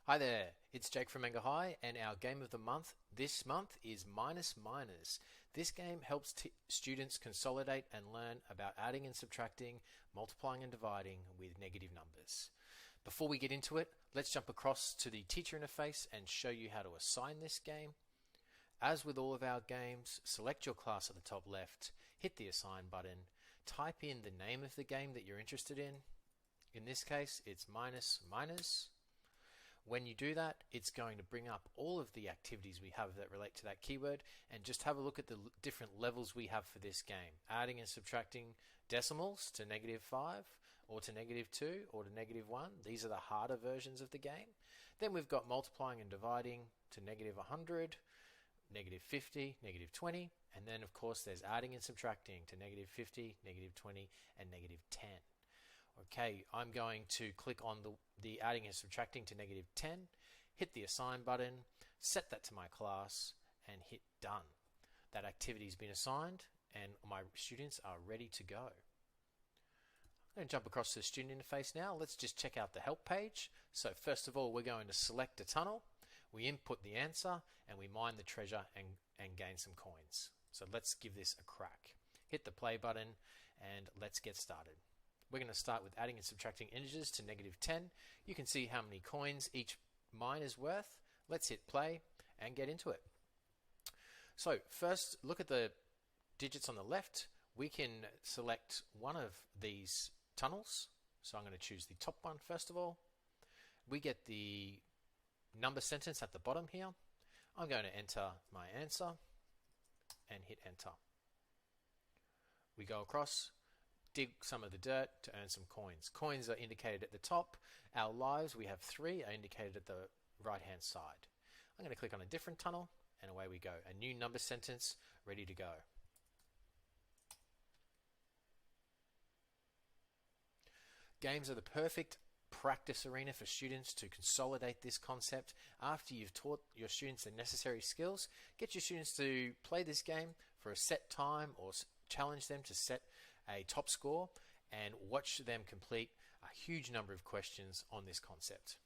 Hi there, it's Jake from Mangahigh, and our game of the month this month is Minus Minors. This game helps students consolidate and learn about adding and subtracting, multiplying and dividing with negative numbers. Before we get into it, let's jump across to the teacher interface and show you how to assign this game. As with all of our games, select your class at the top left, hit the assign button, type in the name of the game that you're interested in. In this case, it's Minus Minors. When you do that, it's going to bring up all of the activities we have that relate to that keyword, and just have a look at the different levels we have for this game. Adding and subtracting decimals to -5 or to -2 or to -1. These are the harder versions of the game. Then we've got multiplying and dividing to -100, -50, -20, and then of course there's adding and subtracting to -50, -20, and -10. Okay, I'm going to click on the adding and subtracting to -10, hit the assign button, set that to my class, and hit done. That activity has been assigned and my students are ready to go. I'm going to jump across to the student interface now. Let's just check out the help page. So first of all, we're going to select a tunnel, we input the answer, and we mine the treasure and gain some coins. So let's give this a crack. Hit the play button and let's get started. We're going to start with adding and subtracting integers to -10. You can see how many coins each mine is worth. Let's hit play and get into it. So first, look at the digits on the left. We can select one of these tunnels. So I'm going to choose the top one first of all. We get the number sentence at the bottom here. I'm going to enter my answer and hit enter. We go across, dig some of the dirt to earn some coins. Coins are indicated at the top. Our lives, we have 3, are indicated at the right hand side. I'm going to click on a different tunnel and away we go. A new number sentence ready to go. Games are the perfect practice arena for students to consolidate this concept. After you've taught your students the necessary skills, get your students to play this game for a set time or challenge them to set a top score and watch them complete a huge number of questions on this concept.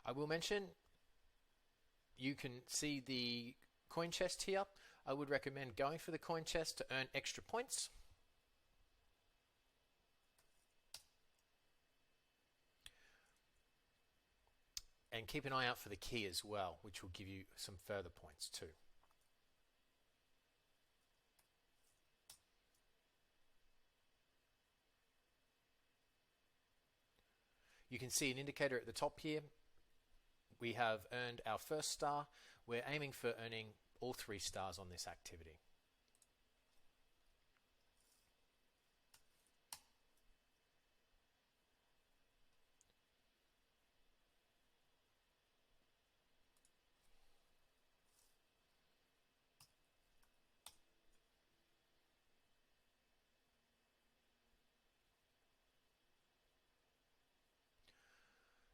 I will mention you can see the coin chest here. I would recommend going for the coin chest to earn extra points. And keep an eye out for the key as well, which will give you some further points too. You can see an indicator at the top here. We have earned our first star. We're aiming for earning all 3 stars on this activity.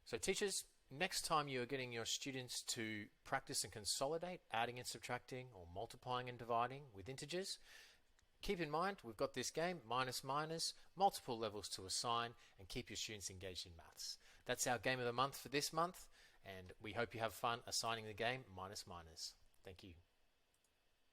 So teachers, next time you are getting your students to practice and consolidate adding and subtracting or multiplying and dividing with integers, keep in mind we've got this game, Minus Minors, multiple levels to assign, and keep your students engaged in maths. That's our game of the month for this month, and we hope you have fun assigning the game Minus Minors. Thank you.